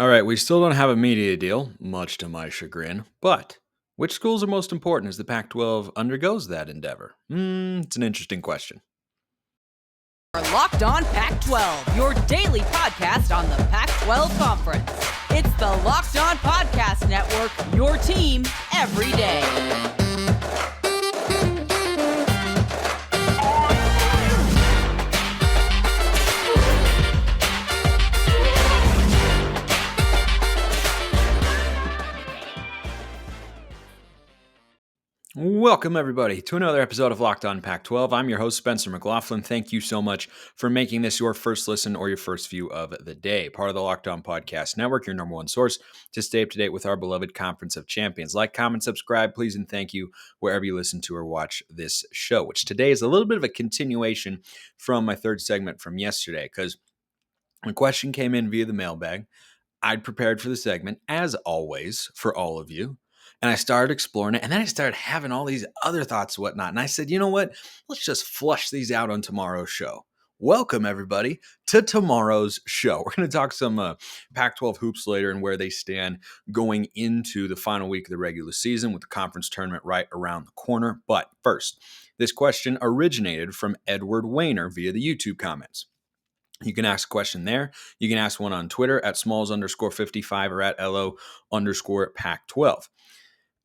All right, we still don't have a media deal, much to my chagrin, but which schools are most important as the Pac 12 undergoes that endeavor? It's an interesting question. Are Locked On Pac-12, your daily podcast on the Pac-12 Conference. It's the Locked On Podcast Network, your team every day. Welcome, everybody, to another episode of Locked On Pac-12. I'm your host, Spencer McLaughlin. Thank you so much for making this your first listen or your first view of the day. Part of the Locked On Podcast Network, your number one source to stay up to date with our beloved Conference of Champions. Like, comment, subscribe, please, and thank you wherever you listen to or watch this show, which today is a little bit of a continuation from my third segment from yesterday, because a question came in via the mailbag. I'd prepared for the segment, as always, for all of you. And I started exploring it. And then I started having all these other thoughts and whatnot. And I said, you know what? Let's just flush these out on tomorrow's show. Welcome, everybody, to tomorrow's show. We're going to talk some Pac-12 hoops later and where they stand going into the final week of the regular season with the conference tournament right around the corner. But first, this question originated from Edward Wayner via the YouTube comments. You can ask a question there. You can ask one on Twitter at smalls_55 or at LO_Pac12.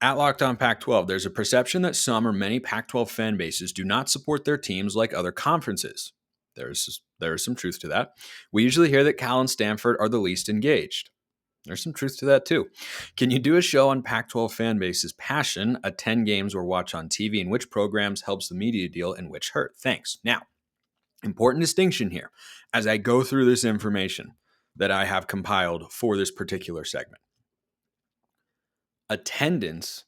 At Locked On Pac-12, there's a perception that some or many Pac-12 fan bases do not support their teams like other conferences. There's some truth to that. We usually hear that Cal and Stanford are the least engaged. There's some truth to that too. Can you do a show on Pac-12 fan base's passion, attend games or watch on TV, and which programs helps the media deal and which hurt? Thanks. Now, important distinction here as I go through this information that I have compiled for this particular segment. Attendance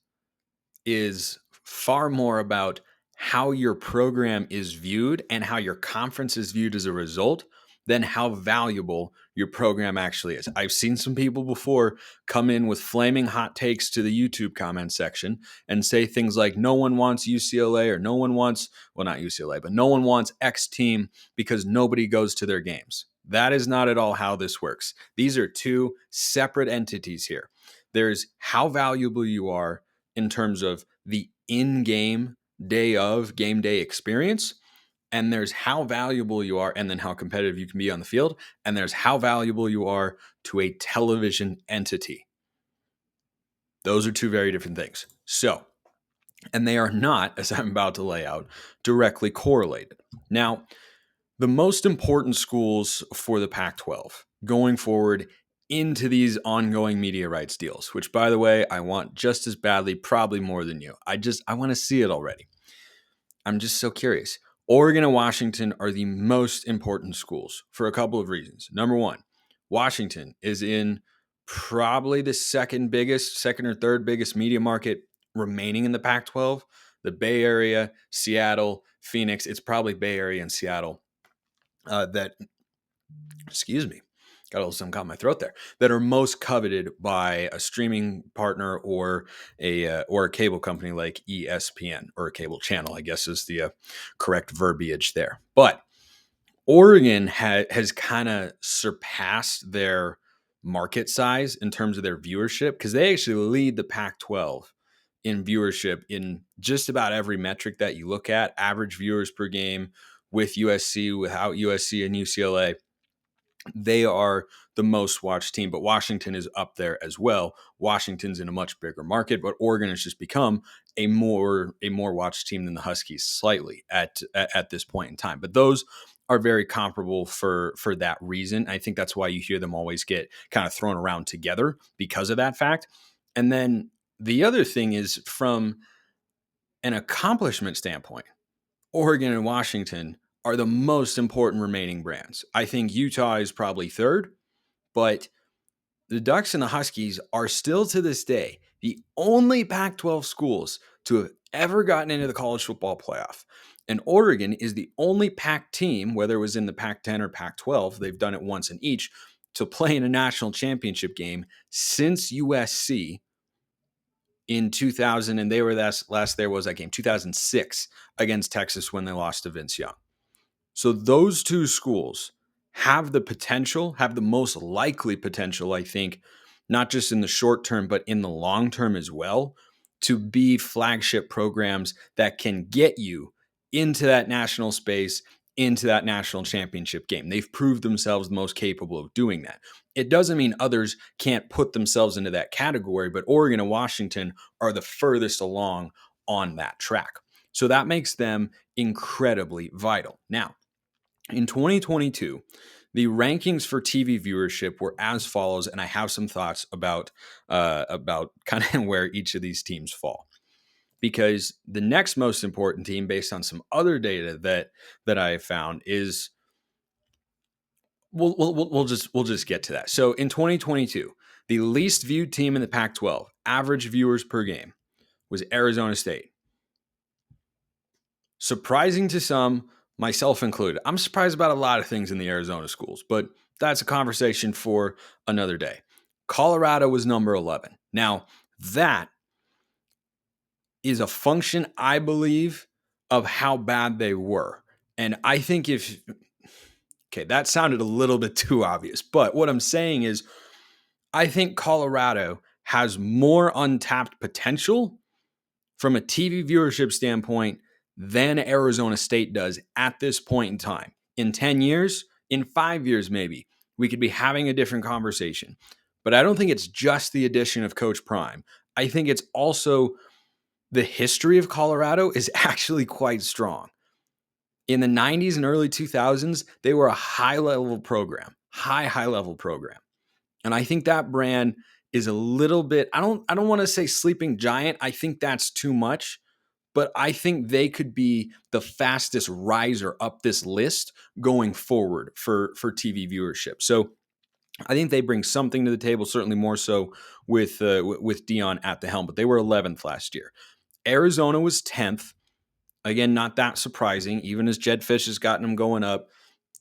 is far more about how your program is viewed and how your conference is viewed as a result than how valuable your program actually is. I've seen some people before come in with flaming hot takes to the YouTube comment section and say things like no one wants UCLA or no one wants, well, not UCLA, but no one wants X team because nobody goes to their games. That is not at all how this works. These are two separate entities here. There's how valuable you are in terms of the in-game game day experience. And there's how valuable you are and then how competitive you can be on the field. And there's how valuable you are to a television entity. Those are two very different things. So, and they are not, as I'm about to lay out, directly correlated. Now, the most important schools for the Pac-12 going forward into these ongoing media rights deals, which, by the way, I want just as badly, probably more than you. I want to see it already. I'm just so curious. Oregon and Washington are the most important schools for a couple of reasons. Number one, Washington is in probably the second or third biggest media market remaining in the Pac-12. The Bay Area, Seattle, Phoenix, it's probably Bay Area and Seattle got a little something caught in my throat there, that are most coveted by a streaming partner or a cable company like ESPN, or a cable channel, I guess is the correct verbiage there. But Oregon has kind of surpassed their market size in terms of their viewership, because they actually lead the Pac-12 in viewership in just about every metric that you look at. Average viewers per game with USC, without USC and UCLA. They are the most watched team, but Washington is up there as well. Washington's in a much bigger market, but Oregon has just become a more watched team than the Huskies slightly at this point in time. But those are very comparable for that reason. I think that's why you hear them always get kind of thrown around together because of that fact. And then the other thing is, from an accomplishment standpoint, Oregon and Washington are the most important remaining brands. I think Utah is probably third, but the Ducks and the Huskies are still to this day the only Pac-12 schools to have ever gotten into the college football playoff. And Oregon is the only Pac team, whether it was in the Pac-10 or Pac-12, they've done it once in each, to play in a national championship game since USC in 2000, and they were last there was that game, 2006, against Texas when they lost to Vince Young. So those two schools have the potential, have the most likely potential, I think, not just in the short term, but in the long term as well, to be flagship programs that can get you into that national space, into that national championship game. They've proved themselves the most capable of doing that. It doesn't mean others can't put themselves into that category, but Oregon and Washington are the furthest along on that track. So that makes them incredibly vital. Now, in 2022, the rankings for TV viewership were as follows, and I have some thoughts about kind of where each of these teams fall. Because the next most important team, based on some other data that I have found, is we'll just get to that. So in 2022, the least viewed team in the Pac-12, average viewers per game, was Arizona State. Surprising to some, myself included. I'm surprised about a lot of things in the Arizona schools, but that's a conversation for another day. Colorado was number 11. Now, that is a function, I believe, of how bad they were. And I think that sounded a little bit too obvious, but what I'm saying is I think Colorado has more untapped potential from a TV viewership standpoint than Arizona State does at this point in time. In 10 years, in 5 years maybe, we could be having a different conversation. But I don't think it's just the addition of Coach Prime. I think it's also the history of Colorado is actually quite strong. In the 90s and early 2000s, they were a high-level program, high-level program. And I think that brand is a little bit, I don't want to say sleeping giant. I think that's too much. But I think they could be the fastest riser up this list going forward for TV viewership. So I think they bring something to the table, certainly more so with Dion at the helm. But they were 11th last year. Arizona was 10th. Again, not that surprising, even as Jed Fish has gotten them going up.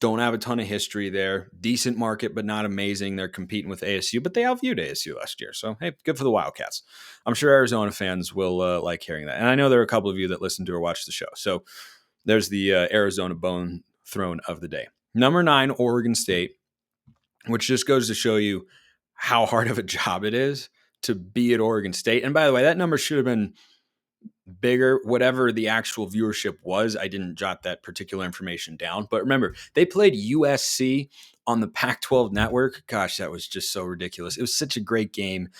Don't have a ton of history there. Decent market, but not amazing. They're competing with ASU, but they outviewed ASU last year. So, hey, good for the Wildcats. I'm sure Arizona fans will like hearing that. And I know there are a couple of you that listen to or watch the show. So there's the Arizona bone thrown of the day. Number 9, Oregon State, which just goes to show you how hard of a job it is to be at Oregon State. And by the way, that number should have been bigger, whatever the actual viewership was. I didn't jot that particular information down. But remember, they played USC on the Pac-12 network. Gosh, that was just so ridiculous. It was such a great game,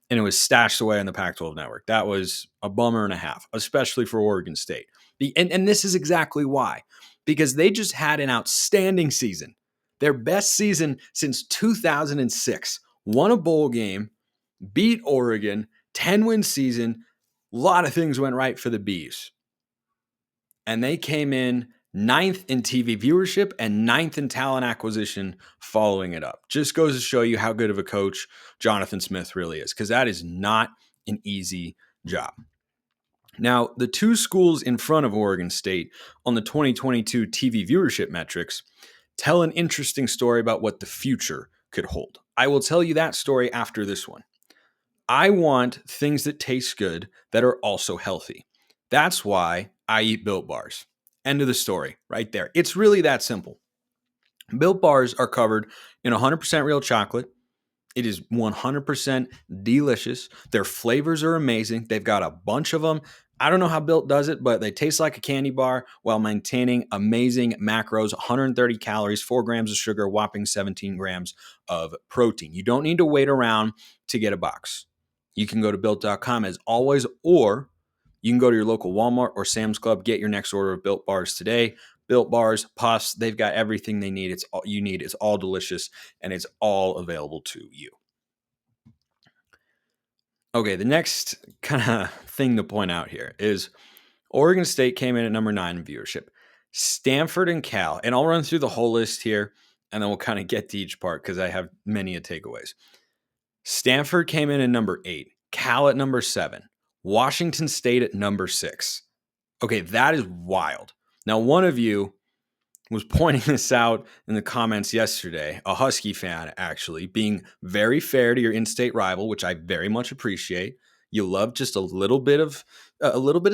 and it was stashed away on the Pac-12 network. That was a bummer and a half, especially for Oregon State. And this is exactly why. Because they just had an outstanding season. Their best season since 2006. Won a bowl game, beat Oregon, 10-win season. A lot of things went right for the Bees. And they came in 9th in TV viewership and 9th in talent acquisition following it up. Just goes to show you how good of a coach Jonathan Smith really is, because that is not an easy job. Now, the two schools in front of Oregon State on the 2022 TV viewership metrics tell an interesting story about what the future could hold. I will tell you that story after this one. I want things that taste good that are also healthy. That's why I eat Built Bars. End of the story right there. It's really that simple. Built Bars are covered in 100% real chocolate. It is 100% delicious. Their flavors are amazing. They've got a bunch of them. I don't know how Built does it, but they taste like a candy bar while maintaining amazing macros, 130 calories, 4 grams of sugar, whopping 17 grams of protein. You don't need to wait around to get a box. You can go to Built.com as always, or you can go to your local Walmart or Sam's Club, get your next order of Built Bars today. Built Bars, Puffs, they've got everything they need. It's all you need. It's all delicious, and it's all available to you. Okay, the next kind of thing to point out here is Oregon State came in at number 9 in viewership. Stanford and Cal, and I'll run through the whole list here, and then we'll kind of get to each part because I have many takeaways. Stanford came in at number 8, Cal at number 7, Washington State at number 6. Okay, that is wild. Now, one of you was pointing this out in the comments yesterday, a Husky fan actually, being very fair to your in-state rival, which I very much appreciate. You love just a little bit of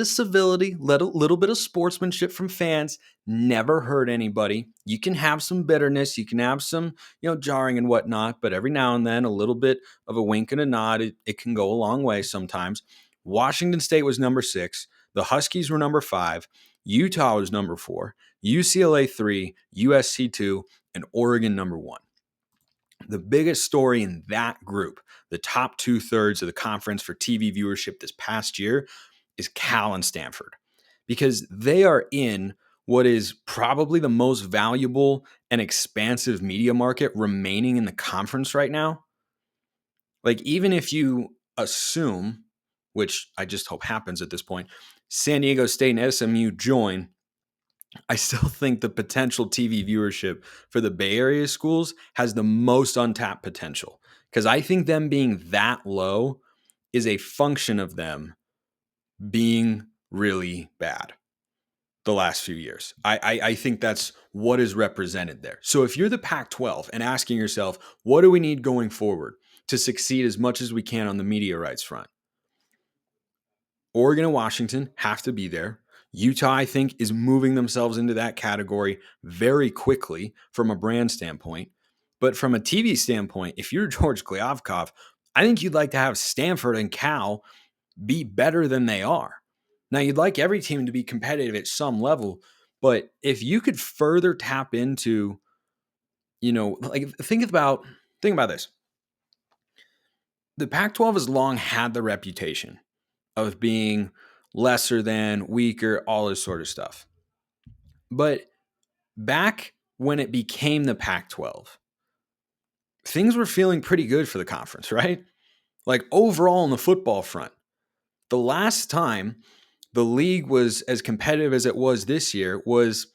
civility, a little bit of sportsmanship from fans. Never hurt anybody. You can have some bitterness, you can have some, jarring and whatnot, but every now and then a little bit of a wink and a nod, it can go a long way sometimes. Washington State was number 6. The Huskies were number 5. Utah was number 4. UCLA 3, USC 2, and Oregon number 1. The biggest story in that group, the top 2/3 of the conference for TV viewership this past year, is Cal and Stanford, because they are in what is probably the most valuable and expansive media market remaining in the conference right now. Like, even if you assume, which I just hope happens at this point, San Diego State and SMU join, I still think the potential TV viewership for the Bay Area schools has the most untapped potential, because I think them being that low is a function of them being really bad the last few years. I think that's what is represented there. So if you're the Pac-12 and asking yourself, what do we need going forward to succeed as much as we can on the media rights front? Oregon and Washington have to be there. Utah, I think, is moving themselves into that category very quickly from a brand standpoint. But from a TV standpoint, if you're George Kliavkoff, I think you'd like to have Stanford and Cal be better than they are. Now, you'd like every team to be competitive at some level, but if you could further tap into, think about this. The Pac-12 has long had the reputation of being lesser than, weaker, all this sort of stuff. But back when it became the Pac-12, things were feeling pretty good for the conference, right? Like, overall on the football front, the last time the league was as competitive as it was this year was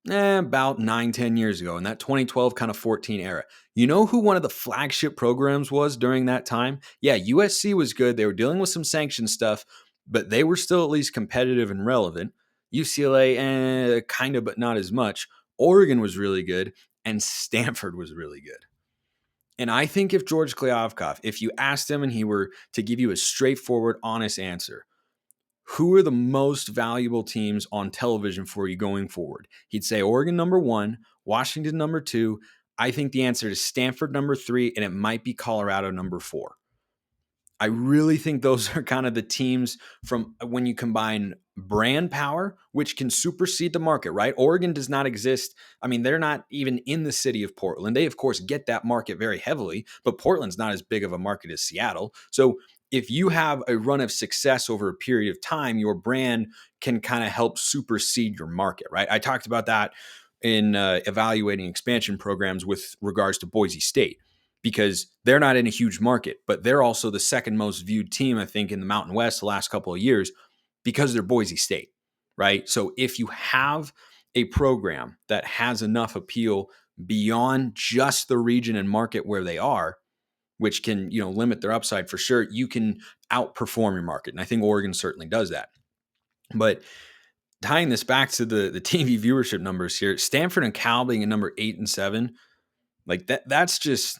about 9-10 years ago, in that 2012 kind of 14 era. You know who one of the flagship programs was during that time? Yeah, USC was good. They were dealing with some sanction stuff, but they were still at least competitive and relevant. UCLA, kind of, but not as much. Oregon was really good, and Stanford was really good. And I think if George Kliavkoff, if you asked him and he were to give you a straightforward, honest answer, who are the most valuable teams on television for you going forward? He'd say Oregon number 1, Washington number 2. I think the answer is Stanford number 3, and it might be Colorado number 4. I really think those are kind of the teams from when you combine brand power, which can supersede the market, right? Oregon does not exist. I mean, they're not even in the city of Portland. They, of course, get that market very heavily, but Portland's not as big of a market as Seattle. So if you have a run of success over a period of time, your brand can kind of help supersede your market, right? I talked about that in evaluating expansion programs with regards to Boise State, because they're not in a huge market, but they're also the second most viewed team, I think, in the Mountain West the last couple of years because they're Boise State, right? So if you have a program that has enough appeal beyond just the region and market where they are, which can, limit their upside for sure, you can outperform your market. And I think Oregon certainly does that. But tying this back to the TV viewership numbers here, Stanford and Cal being at number 8 and 7, like that's just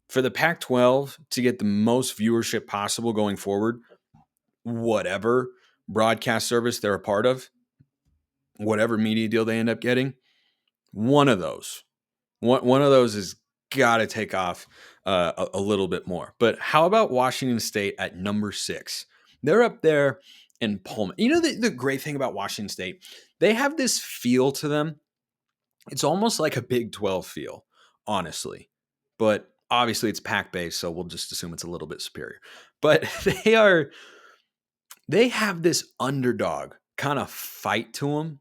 for the Pac-12 to get the most viewership possible going forward, whatever broadcast service they're a part of, whatever media deal they end up getting, one of those has got to take off a little bit more. But how about Washington State at number 6? They're up there in Pullman. The great thing about Washington State, they have this feel to them. It's almost like a Big 12 feel, honestly. But obviously it's Pac-based, so we'll just assume it's a little bit superior. But they have this underdog kind of fight to them,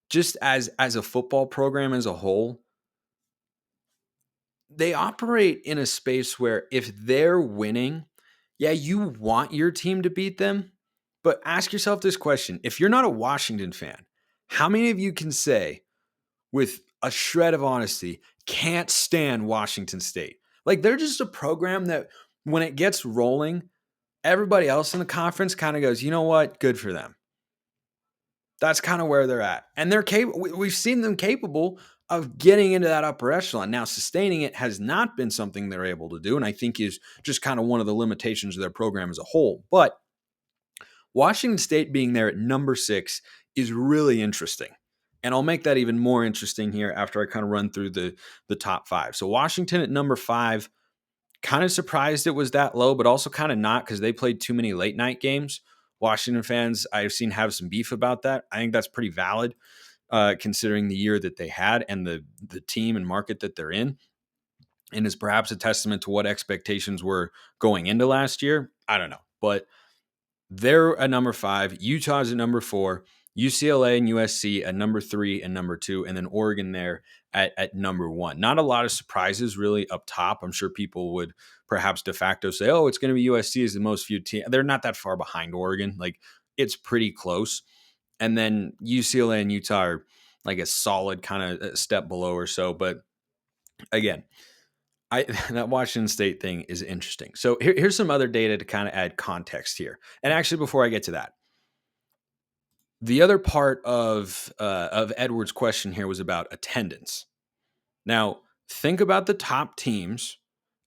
just as a football program as a whole. They operate in a space where if they're winning, yeah, you want your team to beat them, but ask yourself this question. If you're not a Washington fan, how many of you can say with a shred of honesty, can't stand Washington State? Like, they're just a program that when it gets rolling, everybody else in the conference kind of goes, you know what? Good for them. That's kind of where they're at. And they're capable. We've seen them capable of getting into that upper echelon. Now, sustaining it has not been something they're able to do, and I think is just kind of one of the limitations of their program as a whole. But Washington State being there at number 6 is really interesting. And I'll make that even more interesting here after I kind of run through the top 5. So Washington at number 5, kind of surprised it was that low, but also kind of not, because they played too many late night games. Washington fans I've seen have some beef about that. I think that's pretty valid, considering the year that they had and the team and market that they're in, and is perhaps a testament to what expectations were going into last year. I don't know, but they're at number 5. Utah's at number 4. UCLA and USC at number 3 and number 2, and then Oregon there at number 1. Not a lot of surprises really up top. I'm sure people would perhaps de facto say, oh, it's going to be USC as the most viewed team. They're not that far behind Oregon. Like, it's pretty close. And then UCLA and Utah are like a solid kind of step below or so. But again, that Washington State thing is interesting. So here's some other data to kind of add context here. And actually, before I get to that, the other part of Edward's question here was about attendance. Now, think about the top teams.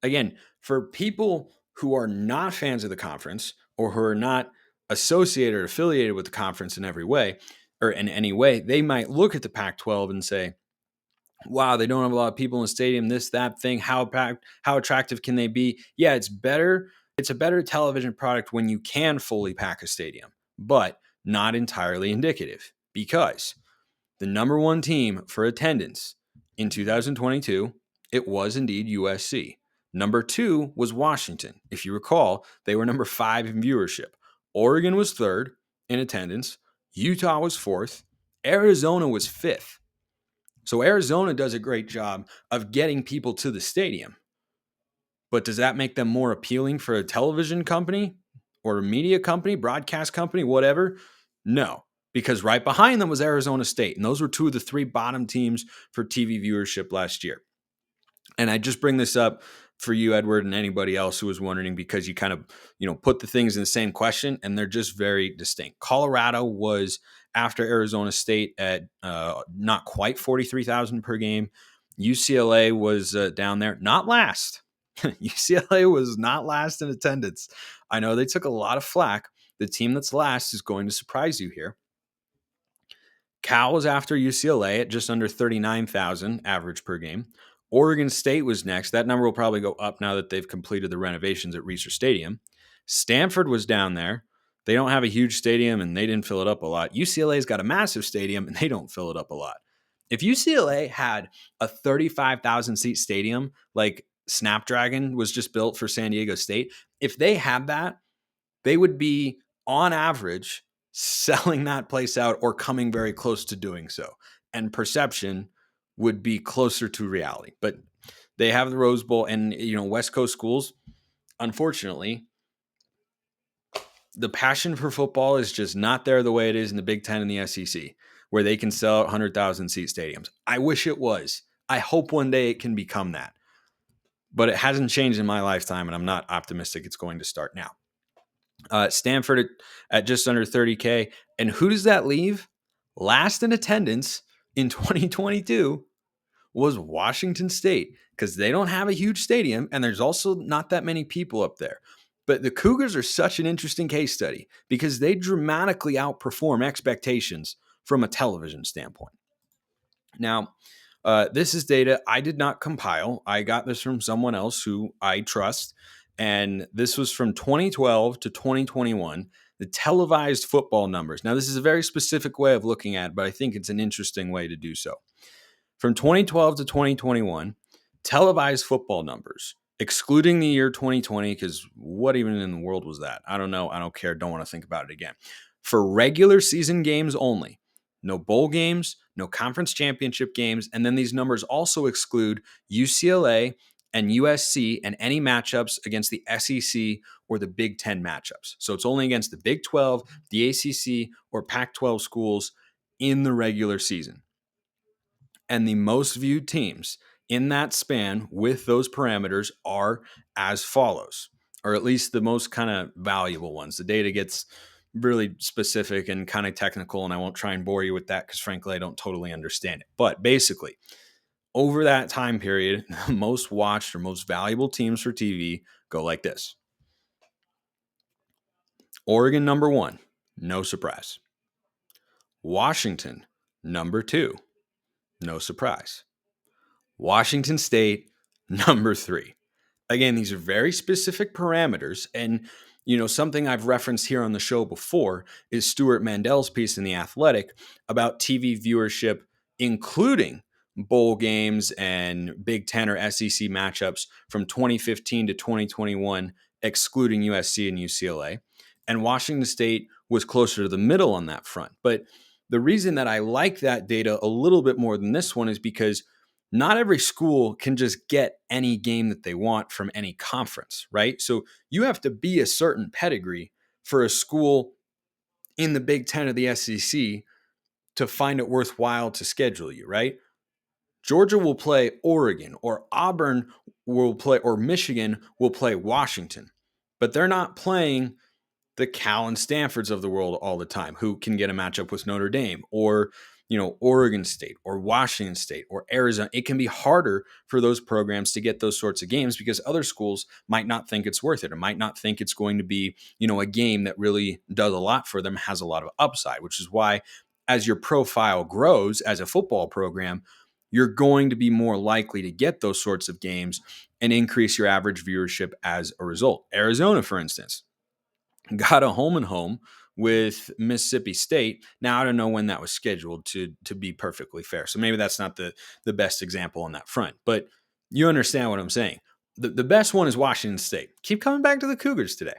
Again, for people who are not fans of the conference or who are not associated or affiliated with the conference in every way, or in any way, they might look at the Pac-12 and say, wow, they don't have a lot of people in the stadium, this, that thing, how attractive can they be? Yeah, it's better. It's a better television product when you can fully pack a stadium, but not entirely indicative, because the number 1 team for attendance in 2022, it was indeed USC. Number 2 was Washington. If you recall, they were number 5 in viewership. Oregon was 3rd in attendance. Utah was 4th. Arizona was 5th. So Arizona does a great job of getting people to the stadium. But does that make them more appealing for a television company or a media company, broadcast company, whatever? No, because right behind them was Arizona State. And those were 2 of the 3 bottom teams for TV viewership last year. And I just bring this up for you, Edward, and anybody else who was wondering, because you kind of, put the things in the same question, and they're just very distinct. Colorado was after Arizona State at not quite 43,000 per game. UCLA was down there, not last. UCLA was not last in attendance. I know they took a lot of flack. The team that's last is going to surprise you here. Cal was after UCLA at just under 39,000 average per game. Oregon State was next. That number will probably go up now that they've completed the renovations at Reser Stadium. Stanford was down there. They don't have a huge stadium, and they didn't fill it up a lot. UCLA's got a massive stadium, and they don't fill it up a lot. If UCLA had a 35,000-seat stadium like Snapdragon was just built for San Diego State, if they had that, they would be, on average, selling that place out or coming very close to doing so. And perception would be closer to reality. But they have the Rose Bowl, and West Coast schools, unfortunately, the passion for football is just not there the way it is in the Big Ten and the SEC, where they can sell 100,000 seat stadiums. I wish it was. I hope one day it can become that. But it hasn't changed in my lifetime, and I'm not optimistic it's going to start now. Stanford at just under 30K. And who does that leave? Last in attendance in 2022 was Washington State, because they don't have a huge stadium, and there's also not that many people up there. But the Cougars are such an interesting case study because they dramatically outperform expectations from a television standpoint. Now, this is data I did not compile. I got this from someone else who I trust, and this was from 2012 to 2021, the televised football numbers. Now, this is a very specific way of looking at it, but I think it's an interesting way to do so. From 2012 to 2021, televised football numbers, excluding the year 2020, because what even in the world was that? I don't know. I don't care. Don't want to think about it again. For regular season games only, no bowl games, no conference championship games, and then these numbers also exclude UCLA and USC and any matchups against the SEC or the Big Ten matchups. So it's only against the Big 12, the ACC, or Pac-12 schools in the regular season. And the most viewed teams in that span with those parameters are as follows, or at least the most kind of valuable ones. The data gets really specific and kind of technical, and I won't try and bore you with that because, frankly, I don't totally understand it. But basically, over that time period, the most watched or most valuable teams for TV go like this. Oregon, number 1, no surprise. Washington, number 2, no surprise. Washington State, number 3. Again, these are very specific parameters. And, something I've referenced here on the show before is Stuart Mandel's piece in The Athletic about TV viewership, including bowl games and Big Ten or SEC matchups from 2015 to 2021, excluding USC and UCLA. And Washington State was closer to the middle on that front. But the reason that I like that data a little bit more than this one is because not every school can just get any game that they want from any conference, right? So you have to be a certain pedigree for a school in the Big Ten or the SEC to find it worthwhile to schedule you, right? Georgia will play Oregon, or Auburn will play, or Michigan will play Washington, but they're not playing the Cal and Stanfords of the world all the time, who can get a matchup with Notre Dame, or Oregon State or Washington State or Arizona. It can be harder for those programs to get those sorts of games because other schools might not think it's worth it, or might not think it's going to be, a game that really does a lot for them, has a lot of upside, which is why as your profile grows as a football program, you're going to be more likely to get those sorts of games and increase your average viewership as a result. Arizona, for instance, got a home and home with Mississippi State. Now, I don't know when that was scheduled, to be perfectly fair. So maybe that's not the best example on that front. But you understand what I'm saying. The best one is Washington State. Keep coming back to the Cougars today.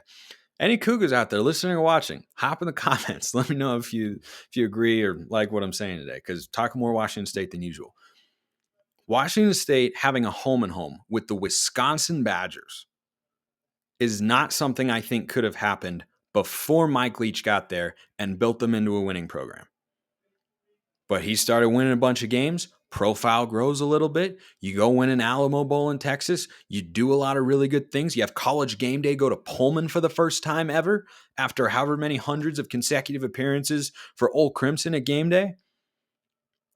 Any Cougars out there listening or watching, hop in the comments. Let me know if you agree or like what I'm saying today, because talking more Washington State than usual. Washington State having a home and home with the Wisconsin Badgers is not something I think could have happened before Mike Leach got there and built them into a winning program. But he started winning a bunch of games. Profile grows a little bit. You go win an Alamo Bowl in Texas. You do a lot of really good things. You have College Game Day go to Pullman for the first time ever after however many hundreds of consecutive appearances for Ole Crimson at game day.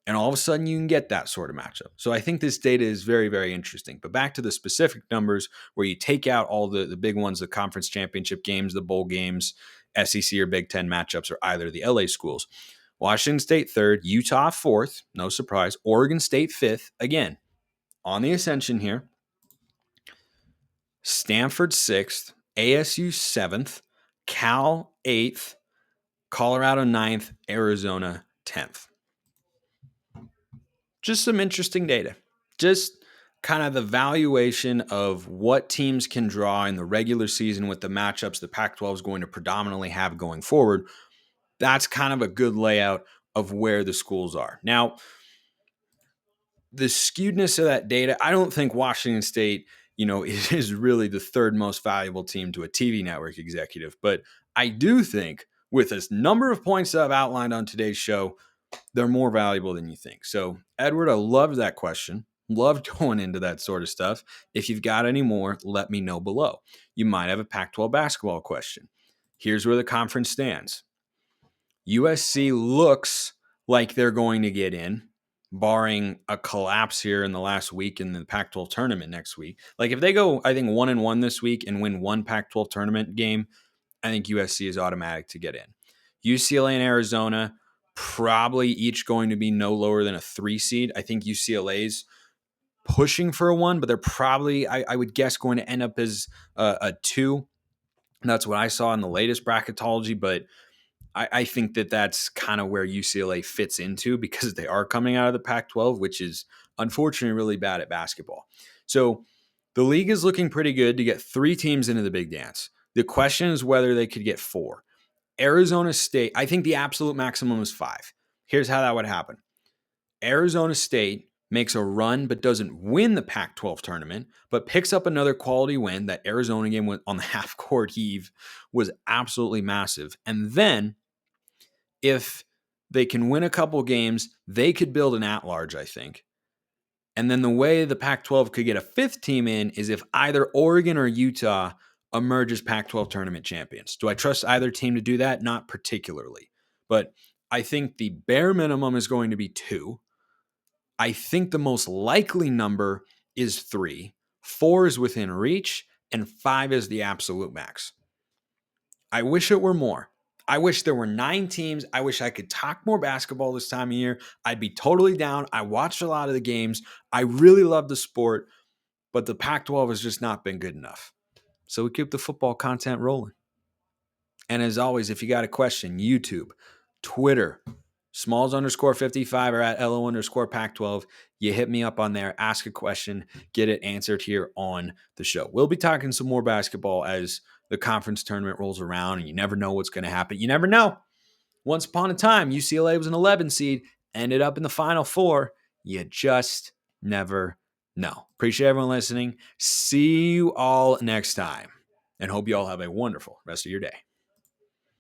And all of a sudden, you can get that sort of matchup. So I think this data is very, very interesting. But back to the specific numbers, where you take out all the big ones, the conference championship games, the bowl games, SEC or Big Ten matchups, or either of the LA schools. Washington State 3rd, Utah 4th, no surprise. Oregon State 5th, again, on the ascension here. Stanford 6th, ASU 7th, Cal 8th, Colorado 9th, Arizona 10th. Just some interesting data. Just kind of the valuation of what teams can draw in the regular season with the matchups the Pac-12 is going to predominantly have going forward. That's kind of a good layout of where the schools are. Now, the skewedness of that data, I don't think Washington State, is really the 3rd most valuable team to a TV network executive. But I do think with this number of points that I've outlined on today's show, they're more valuable than you think. So, Edward, I loved that question. Loved going into that sort of stuff. If you've got any more, let me know below. You might have a Pac-12 basketball question. Here's where the conference stands. USC looks like they're going to get in, barring a collapse here in the last week in the Pac-12 tournament next week. Like if they go, I think 1-1 this week and win one Pac-12 tournament game, I think USC is automatic to get in. UCLA and Arizona, probably each going to be no lower than a 3 seed. I think UCLA's pushing for a 1, but they're probably, I would guess, going to end up as a 2. That's what I saw in the latest bracketology, but I think that's kind of where UCLA fits into, because they are coming out of the Pac-12, which is unfortunately really bad at basketball. So the league is looking pretty good to get 3 teams into the big dance. The question is whether they could get 4. Arizona State, I think the absolute maximum is 5. Here's how that would happen. Arizona State makes a run but doesn't win the Pac-12 tournament, but picks up another quality win. That Arizona game on the half-court heave was absolutely massive. And then if they can win a couple games, they could build an at-large, I think. And then the way the Pac-12 could get a 5th team in is if either Oregon or Utah emerges Pac-12 tournament champions. Do I trust either team to do that? Not particularly. But I think the bare minimum is going to be 2. I think the most likely number is 3. 4 is within reach, and 5 is the absolute max. I wish it were more. I wish there were 9 teams. I wish I could talk more basketball this time of year. I'd be totally down. I watched a lot of the games. I really love the sport, but the Pac-12 has just not been good enough. So we keep the football content rolling. And as always, if you got a question, YouTube, Twitter, Smalls_55 or at LO_Pac-12. You hit me up on there, ask a question, get it answered here on the show. We'll be talking some more basketball as the conference tournament rolls around, and you never know what's going to happen. You never know. Once upon a time, UCLA was an 11 seed, ended up in the Final Four. You just never know. Appreciate everyone listening. See you all next time, and hope you all have a wonderful rest of your day.